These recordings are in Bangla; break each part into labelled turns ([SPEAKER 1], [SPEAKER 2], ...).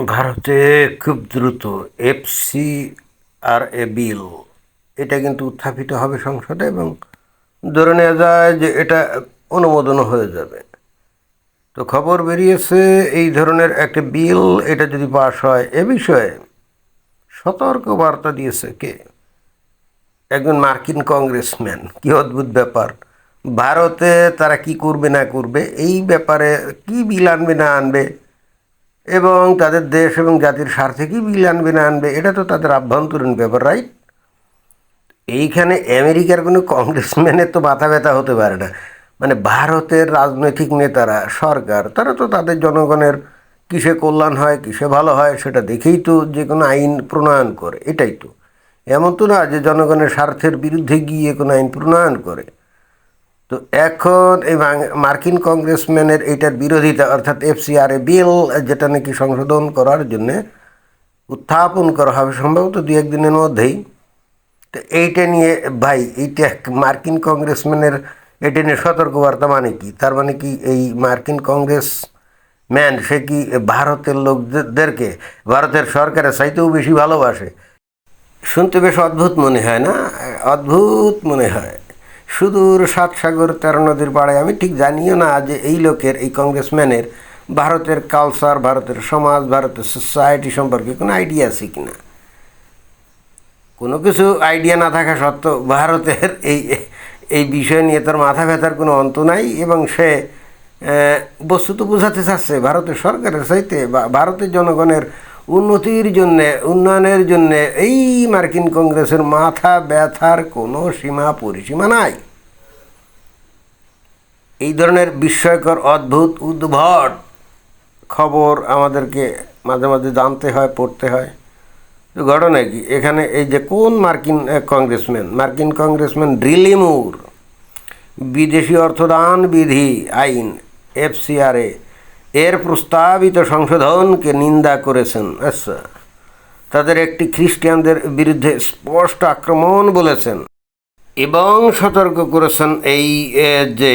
[SPEAKER 1] ভারতে খুব দ্রুত এফসিআরএ বিল এটা কিন্তু উত্থাপিত হবে সংসদে এবং ধরে নেওয়া যায় যে এটা অনুমোদনও হয়ে যাবে। তো খবর বেরিয়েছে এই ধরনের একটা বিল এটা যদি পাশ হয় এ বিষয়ে সতর্ক বার্তা দিয়েছে কে? একজন মার্কিন কংগ্রেসম্যান। কি অদ্ভুত ব্যাপার! ভারতে তারা কি করবে না করবে, এই ব্যাপারে কি বিল আনবে না আনবে এবং তাদের দেশ এবং জাতির স্বার্থে কি বিল আনবে না আনবে, এটা তো তাদের আভ্যন্তরীণ ব্যাপার, রাইট? এইখানে আমেরিকার কোনো কংগ্রেসম্যানের তো মাথা ব্যথা হতে পারে না। মানে ভারতের রাজনৈতিক নেতারা, সরকার, তারা তো তাদের জনগণের কিসে কল্যাণ হয়, কিসে ভালো হয় সেটা দেখেই তো যে কোনো আইন প্রণয়ন করে। এটাই তো, এমন তো না যে জনগণের স্বার্থের বিরুদ্ধে গিয়ে কোনো আইন প্রণয়ন করে। তো এখন এই মার্কিন কংগ্রেসম্যানের এইটার বিরোধিতা, অর্থাৎ এফসিআরএ বিল, যেটা নাকি সংশোধন করার জন্যে উত্থাপন করা হবে সম্ভবত দু একদিনের মধ্যেই। তো এইটা নিয়ে ভাই, এইটা মার্কিন কংগ্রেসম্যানের এটা নিয়ে সতর্কবার্তা মানে কি? তার মানে কি এই মার্কিন কংগ্রেস ম্যান সে কি ভারতের লোকদেরকে ভারতের সরকারের চাইতেও বেশি ভালোবাসে? শুনতে বেশ অদ্ভুত মনে হয় না? অদ্ভুত মনে হয়। সুদূর সাত সাগর তেরো নদীর পাড়ে আমি ঠিক জানিও না যে এই লোকের, এই কংগ্রেসম্যানের ভারতের কালচার, ভারতের সমাজ, ভারতের সোসাইটি সম্পর্কে কোনো আইডিয়া আছে কি না। কোনো কিছু আইডিয়া না থাকা সত্ত্বেও ভারতের এই এই বিষয় নিয়ে তার মাথা ব্যথার কোনো অন্ত নাই এবং সে বস্তুত বোঝাতে চাচ্ছে ভারতের সরকারের চাইতে বা ভারতের জনগণের উন্নতির জন্যে, উন্নয়নের জন্যে এই মার্কিন কংগ্রেসের মাথা ব্যথার কোনো সীমা পরিসীমা নাই। এই ধরনের বিস্ময়কর, অদ্ভুত, উদ্ভট খবর আমাদেরকে মাঝে মাঝে জানতে হয়, পড়তে হয়। তো ঘটনা কি এখানে, এই যে কোন মার্কিন কংগ্রেসম্যান রিলি মুর বিদেশি অর্থদান বিধি আইন এফসিআরএ এর প্রস্তাবিত সংশোধনকে নিন্দা করেছেন। আচ্ছা, তাদের একটি খ্রিস্টানদের বিরুদ্ধে স্পষ্ট আক্রমণ বলেছেন এবং সতর্ক করেছেন এই যে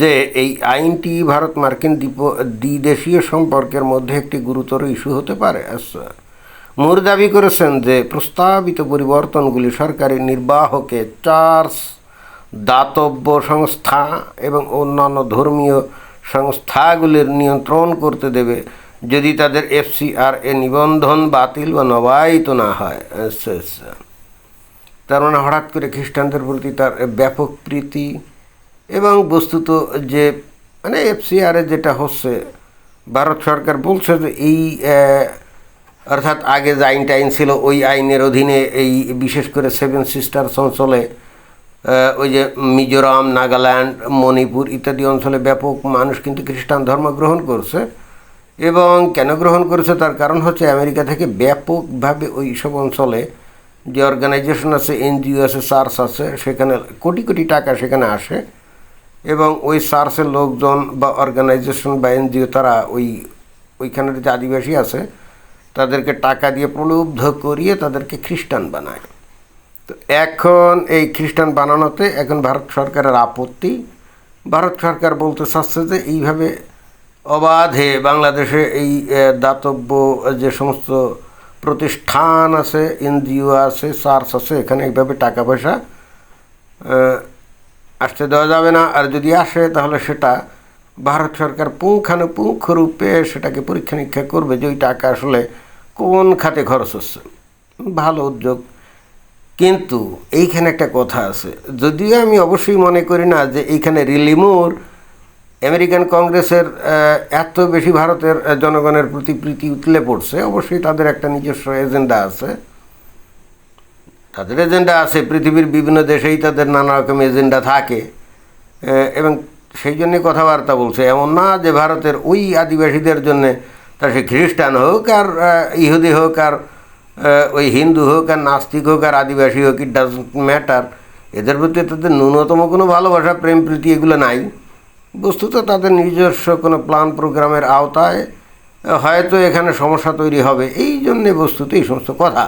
[SPEAKER 1] যে এই আইনটি ভারত মার্কিন দ্বিদেশীয় সম্পর্কের মধ্যে একটি গুরুতর ইস্যু হতে পারে। আচ্ছা, মুর দাবি করেছেন যে প্রস্তাবিত পরিবর্তনগুলি সরকারি নির্বাহকে চার্চ, দাতব্য সংস্থা এবং অন্যান্য ধর্মীয় সংস্থাগুলির নিয়ন্ত্রণ করতে দেবে যদি তাদের এফসিআরএ নিবন্ধন বাতিল বা নবায়িত না হয়। আচ্ছা আচ্ছা, তার মানে হঠাৎ করে খ্রিস্টানদের প্রতি তার ব্যাপক প্রীতি এবং বস্তুত যে মানে এফসিআরএ যেটা হচ্ছে, ভারত সরকার বলছে যে এই অর্থাৎ আগে যে আইন ছিল ওই আইনের অধীনে এই বিশেষ করে সেভেন সিস্টার্স অঞ্চলে, ওই যে মিজোরাম, নাগাল্যান্ড, মণিপুর ইত্যাদি অঞ্চলে ব্যাপক মানুষ কিন্তু খ্রিস্টান ধর্ম গ্রহণ করছে। এবং কেন গ্রহণ করেছে তার কারণ হচ্ছে আমেরিকা থেকে ব্যাপকভাবে ওই সব অঞ্চলে যে অর্গানাইজেশন আছে, এনজিও আছে, চার্চ আছে, সেখানে কোটি কোটি টাকা সেখানে আসে এবং ওই চার্চের লোকজন বা অর্গানাইজেশন বা এনজিও তারা ওইখানের যে আদিবাসী আছে তাদেরকে টাকা দিয়ে প্রলুব্ধ করিয়ে তাদেরকে খ্রিস্টান বানায়। তো এখন এই খ্রিস্টান বানানোতে এখন ভারত সরকারের আপত্তি। ভারত সরকার বলতে চাচ্ছে যে এইভাবে অবাধে বাংলাদেশে এই দাতব্য যে সমস্ত প্রতিষ্ঠান আছে, এনজিও আছে, চার্চ আছে, এখানে এইভাবে টাকা পয়সা আসতে দেওয়া যাবে না। আর যদি আসে তাহলে সেটা ভারত সরকার পুঙ্খানুপুঙ্খ রূপে সেটাকে পরীক্ষা নিরীক্ষা করবে যে ওই টাকা আসলে কোন খাতে খরচ হচ্ছে। ভালো উদ্যোগ, কিন্তু এইখানে একটা কথা আছে। যদিও আমি অবশ্যই মনে করি না যে এইখানে রিলিমুর আমেরিকান কংগ্রেসের এত বেশি ভারতের জনগণের প্রতি প্রীতি উতলে পড়ছে। অবশ্যই তাদের একটা নিজস্ব এজেন্ডা আছে, পৃথিবীর বিভিন্ন দেশেই তাদের নানা রকম এজেন্ডা থাকে এবং সেই জন্যে কথাবার্তা বলছে। এমন না যে ভারতের ওই আদিবাসীদের জন্যে, তা সে খ্রিস্টান হোক আর ইহুদি হোক আর ওই হিন্দু হোক আর নাস্তিক হোক আর আদিবাসী হোক, ইট ডাজন্ট ম্যাটার, এদের প্রতি তাদের ন্যূনতম কোনো ভালোবাসা, প্রেম, প্রীতি এগুলো নাই। বস্তুত তাদের নিজস্ব কোনো প্ল্যান প্রোগ্রামের আওতায় হয়তো এখানে সমস্যা তৈরি হবে, এই জন্যে বস্তুত এই সমস্ত কথা।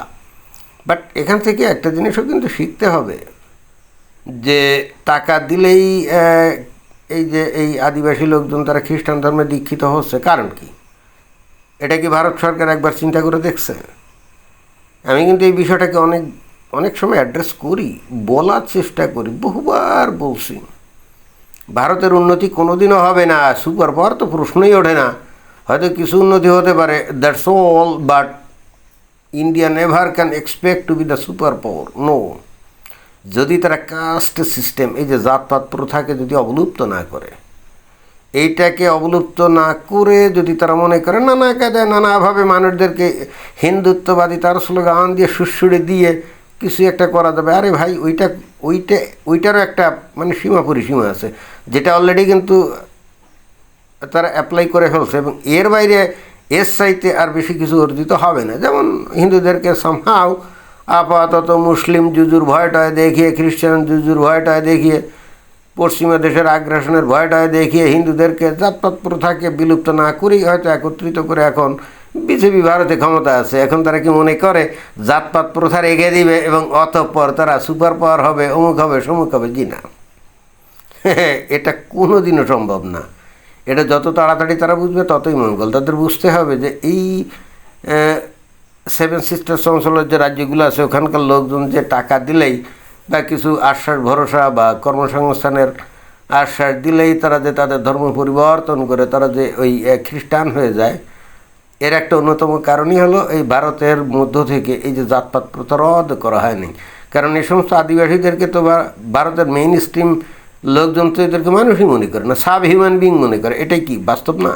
[SPEAKER 1] বাট এখান থেকে একটা জিনিসও কিন্তু শিখতে হবে যে টাকা দিলেই এই যে এই আদিবাসী লোকজন তারা খ্রিস্টান ধর্মে দীক্ষিত হচ্ছে, কারণ কি? এটা কি ভারত সরকার একবার চিন্তা করে দেখছে? আমি কিন্তু এই বিষয়টাকে অনেক অনেক সময় অ্যাড্রেস করি, বলার চেষ্টা করি, বহুবার বলছি ভারতের উন্নতি কোনোদিনও হবে না, সুপার পাওয়ার তো প্রশ্নই ওঠে না। হয়তো কিছু উন্নতি হতে পারে, that's all, but India never can expect to be the super power, no. যদি তারা কাস্ট সিস্টেম, এই যে জাতপাত প্রথাকে যদি অবলুপ্ত না করে, এইটাকে অবলুপ্ত না করে যদি তারা মনে করে নানা কায়দায় নানাভাবে মানুষদেরকে হিন্দুত্ববাদী তার স্লোগান দিয়ে সুড়সুড়ে দিয়ে কিছু একটা করা যাবে, আরে ভাই ওইটারও একটা মানে সীমা পরিসীমা আছে, যেটা অলরেডি কিন্তু তারা অ্যাপ্লাই করে ফেলছে, এবং এর বাইরে এর চাইতে আর বেশি কিছু অর্জিত হবে না। যেমন হিন্দুদেরকে সামহাও আপাতত মুসলিম জুজুর ভয়টায় দেখিয়ে, খ্রিস্টান জুজুর ভয়টায় দেখিয়ে, পশ্চিমা দেশের আগ্রাসনের ভয়টায় দেখিয়ে হিন্দুদেরকে জাতপাত প্রথাকে বিলুপ্ত না করেই হয়তো একত্রিত করে এখন বিজেপি ভারতে ক্ষমতা আছে। এখন তারা কি মনে করে জাতপাত প্রথা রেখে দিবে এবং অতঃপর তারা সুপার পাওয়ার হবে, অমুক হবে, সমুক হবে? জি না, এটা কোনো দিনও সম্ভব না। এটা যত তাড়াতাড়ি তারা বুঝবে ততই মঙ্গল। তাদের বুঝতে হবে যে এই সেভেন সিস্টার্স অঞ্চলের যে রাজ্যগুলো আছে ওখানকার লোকজন যে টাকা দিলেই বা কিছু আশ্বাস ভরসা বা কর্মসংস্থানের আশ্বাস দিলেই তারা যে তাদের ধর্ম পরিবর্তন করে তারা যে ওই খ্রিস্টান হয়ে যায়, এর একটা অন্যতম কারণই হলো এই ভারতের মধ্য থেকে এই যে জাতপাত প্রথা রদ করা হয়নি। কারণ এই সমস্ত আদিবাসীদেরকে তো ভারতের মেইন স্ট্রিম লোকজন তো এদেরকে মানুষই মনে করে না, সাব হিউম্যান বিং মনে করে। এটাই কি বাস্তব না?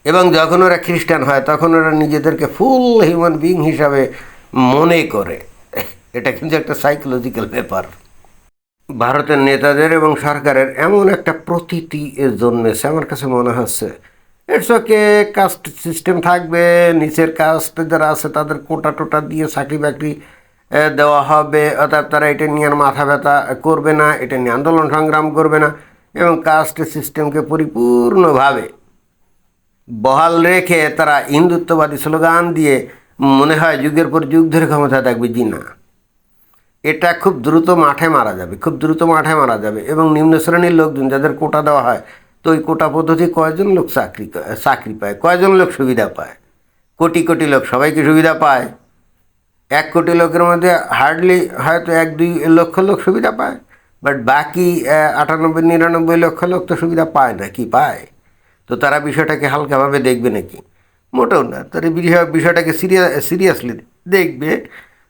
[SPEAKER 1] এবং যখন ওরা খ্রিস্টান হয় তখন ওরা নিজেদেরকে ফুল হিউম্যান বিং হিসাবে মনে করে। এটা কিন্তু একটা সাইকোলজিক্যাল ব্যাপার। ভারতের নেতাদের এবং সরকারের এমন একটা প্রতীতি জন্মেছে, আমার কাছে মনে হচ্ছে ইটস ওকে, কাস্ট সিস্টেম থাকবে, নিচের কাস্ট যারা আছে তাদের কোটা টোটা দিয়ে চাকরি বাকরি দেওয়া হবে, অর্থাৎ তারা এটা নিয়ে মাথা ব্যথা করবে না, এটা নিয়ে আন্দোলন সংগ্রাম করবে না, এবং কাস্ট সিস্টেমকে পরিপূর্ণভাবে বহাল রেখে তারা হিন্দুত্ববাদী স্লোগান দিয়ে মনে হয় যুগের পর যুগ ধরে ক্ষমতা থাকবে। জি না, এটা খুব দ্রুত মাঠে মারা যাবে, খুব দ্রুত মাঠে মারা যাবে। এবং নিম্ন শ্রেণীর লোকজন যাদের কোটা দেওয়া হয়, তো ওই কোটা পদ্ধতি কয়জন লোক চাকরি পায়, কয়জন লোক সুবিধা পায়? কোটি কোটি লোক, সবাইকে সুবিধা পায়? 1 কোটি লোকের মধ্যে হার্ডলি হয়তো 1-2 লক্ষ লোক সুবিধা পায়, বাট বাকি 98-99 লক্ষ লোক তো সুবিধা পায় না। কি পায়? তো তারা বিষয়টাকে হালকাভাবে দেখবে নাকি? মোটেও না। তারা বিষয়টাকে সিরিয়াসলি দেখবে।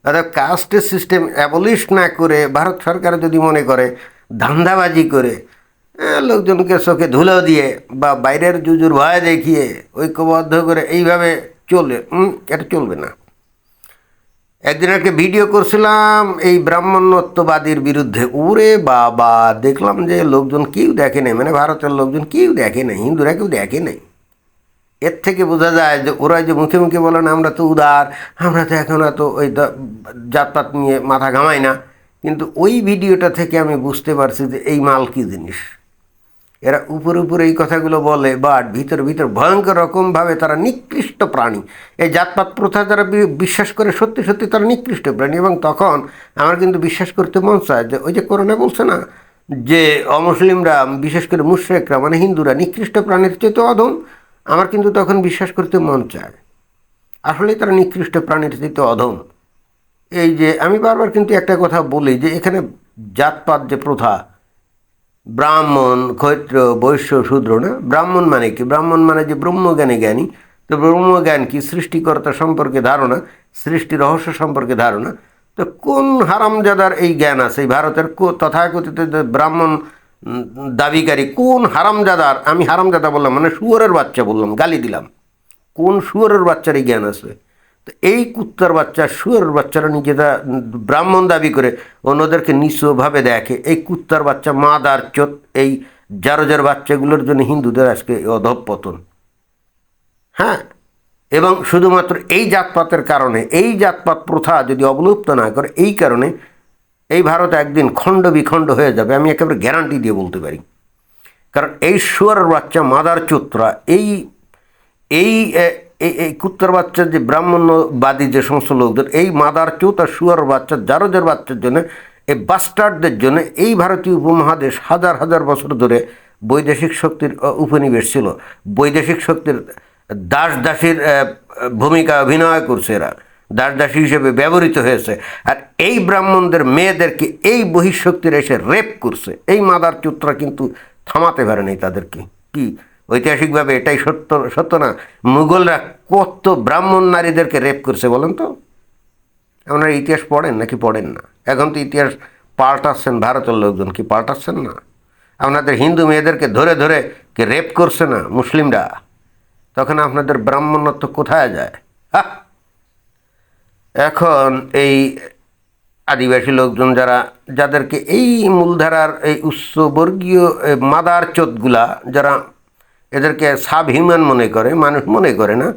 [SPEAKER 1] অর্থাৎ কাস্টের সিস্টেম অ্যাবলিশ না করে ভারত সরকার যদি মনে করে ধান্দাবাজি করে লোকজনকে চোখে ধুলো দিয়ে বা বাইরের জুজুর ভয় দেখিয়ে ঐক্যবদ্ধ করে এইভাবে চলবে, এটা চলবে না। একদিন একটা ভিডিও করছিলাম এই ব্রাহ্মণ্যত্ববাদীর বিরুদ্ধে, ওরে বাবা, দেখলাম যে লোকজন কেউ দেখে নেই, মানে ভারতের লোকজন কেউ দেখে নেই, হিন্দুরা কেউ দেখে নেই। এর থেকে বোঝা যায় যে ওরা যে মুখে মুখে বলে না আমরা তো উদার, আমরা তো এখন এত ওই জাতপাত নিয়ে মাথা ঘামাই না, কিন্তু ওই ভিডিওটা থেকে আমি বুঝতে পারছি যে এই মাল কী জিনিস। এরা উপরে উপরে এই কথাগুলো বলে, বাট ভিতর ভিতর ভয়ঙ্কর রকমভাবে তারা নিকৃষ্ট প্রাণী। এই জাতপাত প্রথা যারা বিশ্বাস করে সত্যি সত্যি তারা নিকৃষ্ট প্রাণী। এবং তখন আমার কিন্তু বিশ্বাস করতে মন চায় যে ওই যে করোনা বলছে না যে অমুসলিমরা, বিশেষ করে মুশরিকরা মানে হিন্দুরা নিকৃষ্ট প্রাণীর চেয়ে অধম, আমার কিন্তু তখন বিশ্বাস করতে মন চায় আসলেই তারা নিকৃষ্ট প্রাণীর চেয়ে অধম। এই যে আমি বারবার কিন্তু একটা কথা বলি যে এখানে জাতপাত যে প্রথা, ব্রাহ্মণ, ক্ষত্র, বৈশ্য, শূদ্র না, ব্রাহ্মণ মানে কি? ব্রাহ্মণ মানে যে ব্রহ্মজ্ঞানী জ্ঞানী। তো ব্রহ্মজ্ঞান কি? সৃষ্টিকর্তা সম্পর্কে ধারণা, সৃষ্টি রহস্য সম্পর্কে ধারণা। তো কোন হারামজাদার এই জ্ঞান আছে এই ভারতের তথাকথিত ব্রাহ্মণ দাবিকারী কোন হারামজাদার? আমি হারামজাদা বললাম মানে শুয়োরের বাচ্চা বললাম, গালি দিলাম। কোন শুয়োরের বাচ্চার এই জ্ঞান আছে? তো এই কুত্তার বাচ্চা, শুয়োরের বাচ্চারা নিজেরা ব্রাহ্মণ দাবি করে অন্যদেরকে নিঃস্বভাবে দেখে। এই কুত্তার বাচ্চা মাদার চোত, এই জারোজার বাচ্চাগুলোর জন্য হিন্দুদের আজকে অধঃপতন। হ্যাঁ, এবং শুধুমাত্র এই জাতপাতের কারণে, এই জাতপাত প্রথা যদি অবলুপ্ত না করে, এই কারণে এই ভারত একদিন খণ্ড বিখণ্ড হয়ে যাবে, আমি একেবারে গ্যারান্টি দিয়ে বলতে পারি। কারণ এই শুয়োরের বাচ্চা মাদার চোতরা, এই এই এই কুত্তার বাচ্চার যে ব্রাহ্মণ্যবাদী যে সমস্ত লোকদের, এই মাদার চোত আর শুয়ার বাচ্চা, জারোজার বাচ্চার জন্য, এই বাস্টার্ডদের জন্য এই ভারতীয় উপমহাদেশ হাজার হাজার বছর ধরে বৈদেশিক শক্তির উপনিবেশ ছিল। বৈদেশিক শক্তির দাস দাসীর ভূমিকা অভিনয় করছে, এরা দাস দাসী হিসেবে ব্যবহৃত হয়েছে। আর এই ব্রাহ্মণদের মেয়েদেরকে এই বহিঃশক্তির এসে রেপ করছে। এই মাদার চুত্রা কিন্তু থামাতে পারেনি তাদেরকে। কি ঐতিহাসিকভাবে এটাই সত্য, সত্য না? মুঘলরা কত ব্রাহ্মণ নারীদেরকে রেপ করছে বলেন তো? আপনারা ইতিহাস পড়েন নাকি পড়েন না? এখন তো ইতিহাস পাল্টাচ্ছেন, ভারতের লোকজন কি পাল্টাচ্ছেন না? আপনাদের হিন্দু মেয়েদেরকে ধরে ধরে কে রেপ করছে না মুসলিমরা? তখন আপনাদের ব্রাহ্মণত্ব কোথায় যায়? এখন এই আদিবাসী লোকজন যাদেরকে এই মূলধারার এই উচ্চবর্গীয় মাদার চোদগুলা, যারা এদেরকে সাব হিউম্যান মনে করে, মানুষ মনে করে না,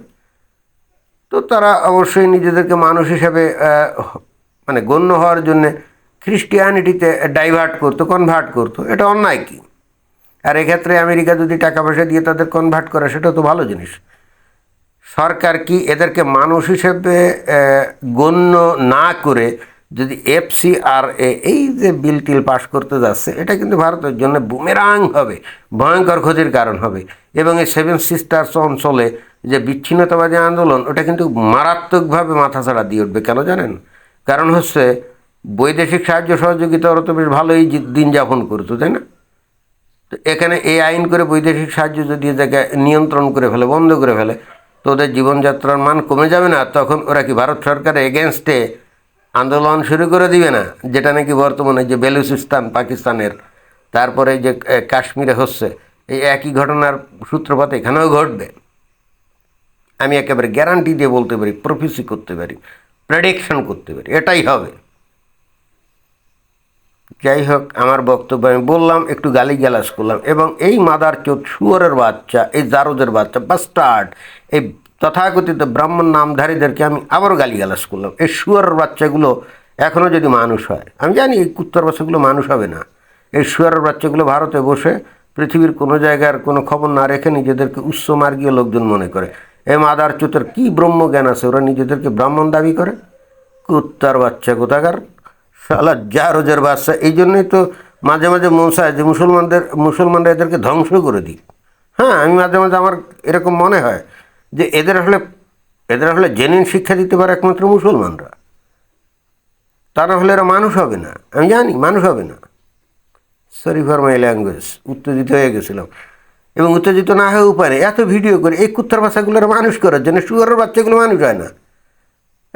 [SPEAKER 1] তো তারা অবশ্যই নিজেদেরকে মানুষ হিসাবে মানে গণ্য হওয়ার জন্যে খ্রিস্টিয়ানিটিতে কনভার্ট করতো। এটা অন্যায় কি? আর এক্ষেত্রে আমেরিকা যদি টাকা পয়সা দিয়ে তাদের কনভার্ট করে, সেটা তো ভালো জিনিস। সরকার কি এদেরকে মানুষ হিসেবে গণ্য না করে যদি FCRA এই যে বিল টিল পাশ করতে যাচ্ছে, এটা কিন্তু ভারতের জন্য বুমেরাং হবে, ভয়ঙ্কর ক্ষতির কারণ হবে। এবং এই 7 সিস্টার্স অঞ্চলে যে বিচ্ছিন্নতাবাদী আন্দোলন, ওটা কিন্তু মারাত্মকভাবে মাথাছাড়া দিয়ে উঠবে। কেন জানেন? কারণ হচ্ছে বৈদেশিক সাহায্য সহযোগিতা ওরা তো বেশ ভালোই দিন যাপন করতো, তাই না? তো এখানে এই আইন করে বৈদেশিক সাহায্য যদি এটাকে নিয়ন্ত্রণ করে ফেলে, বন্ধ করে ফেলে, তো ওদের জীবনযাত্রার মান কমে যাবে না? তখন ওরা কি ভারত সরকারের এগেনস্টে আন্দোলন শুরু করে দিবে না? যেটা নাকি বর্তমানে যে বেলুচিস্তান পাকিস্তানের, তারপরে যে কাশ্মীরে হচ্ছে, এই একই ঘটনার সূত্রপাত এখানেও ঘটবে। আমি একেবারে গ্যারান্টি দিয়ে বলতে পারি, প্রফেসি করতে পারি, প্রেডিকশন করতে পারি, এটাই হবে। যাই হোক, আমার বক্তব্য আমি বললাম, একটু গালিগালাজ করলাম। এবং এই মাদার চোদ শুয়োরের বাচ্চা, এই জারোদের বাচ্চা, বাস্টার্ড, এই তথাকথিত ব্রাহ্মণ নামধারীদেরকে আমি আবারও গালিগালাজ করলাম। এই শুয়োরের বাচ্চাগুলো এখনও যদি মানুষ হয়, আমি জানি এই কুত্তার বাচ্চাগুলো মানুষ হবে না। এই শুয়োরের বাচ্চাগুলো ভারতে বসে পৃথিবীর কোনো জায়গার কোনো খবর না রেখে নিজেদেরকে উচ্চমার্গীয় লোকজন মনে করে। এই মাদার চোতের কী ব্রহ্মজ্ঞান আছে, ওরা নিজেদেরকে ব্রাহ্মণ দাবি করে? কুত্তার বাচ্চা কোথাকার, শালা জারোজের বাচ্চা। এই জন্যই তো মাঝে মাঝে মন চায় যে মুসলমানরা এদেরকে ধ্বংস করে দিক। হ্যাঁ, আমি মাঝে মাঝে আমার এরকম মনে হয় যে এদের আসলে জেনুইন শিক্ষা দিতে পারে একমাত্র মুসলমানরা। তা না হলে এরা মানুষ হবে না। আমি জানি মানুষ হবে না। সরি ফর মাই ল্যাঙ্গুয়েজ, উত্তেজিত হয়ে গেছিলাম। এবং উত্তেজিত না হয়েও পারে, এত ভিডিও করে এই কুত্তার বাচ্চাগুলোর মানুষ করার জন্য। শুয়োরের বাচ্চাগুলো মানুষ হয় না।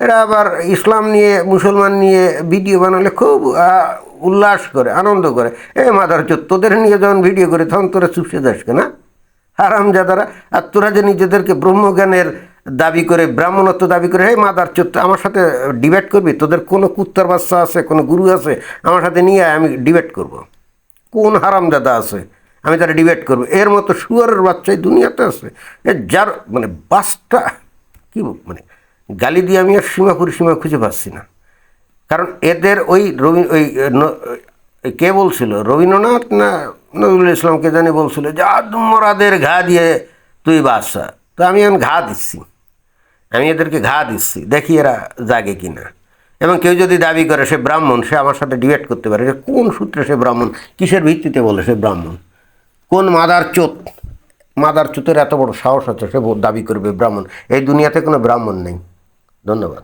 [SPEAKER 1] এরা আবার ইসলাম নিয়ে, মুসলমান নিয়ে ভিডিও বানালে খুব উল্লাস করে, আনন্দ করে। মাদার চোদ, তোদের নিয়ে যখন ভিডিও করে তখন তোরা চুপসে যাস না, হারামজাদারা। আর তোরা যে নিজেদেরকে ব্রহ্মজ্ঞানের দাবি করে, ব্রাহ্মণত্ব দাবি করে, মাদার চোদ, আমার সাথে ডিবেট করবি? তোদের কোনো কুত্তার বাচ্চা আছে, কোনো গুরু আছে, আমার সাথে নিয়ে আমি ডিবেট করব। কোন হারামজাদা আছে, আমি তারা ডিবেট করবো? এর মতো শুয়ারের বাচ্চাই দুনিয়াতে আছে। যার মানে বাসটা কী, মানে গালি দিয়ে আমি আর সীমা খুঁজে পাচ্ছি না। কারণ এদের ওই কে বলছিল, রবীন্দ্রনাথ না নজরুল ইসলামকে জানি বলছিল যে আদমরাদের ঘা দিয়ে তুই বাসা। তো আমি এখন ঘা দিচ্ছি, আমি এদেরকে ঘা দিচ্ছি, দেখি এরা জাগে কি না। এবং কেউ যদি দাবি করে সে ব্রাহ্মণ, সে আমার সাথে ডিবেট করতে পারে। কোন সূত্রে সে ব্রাহ্মণ, কিসের ভিত্তিতে বলে সে ব্রাহ্মণ? কোন মাদার চোতের এত বড় সাহস আছে সে দাবি করবে ব্রাহ্মণ? এই দুনিয়াতে কোনো ব্রাহ্মণ নেই। ধন্যবাদ।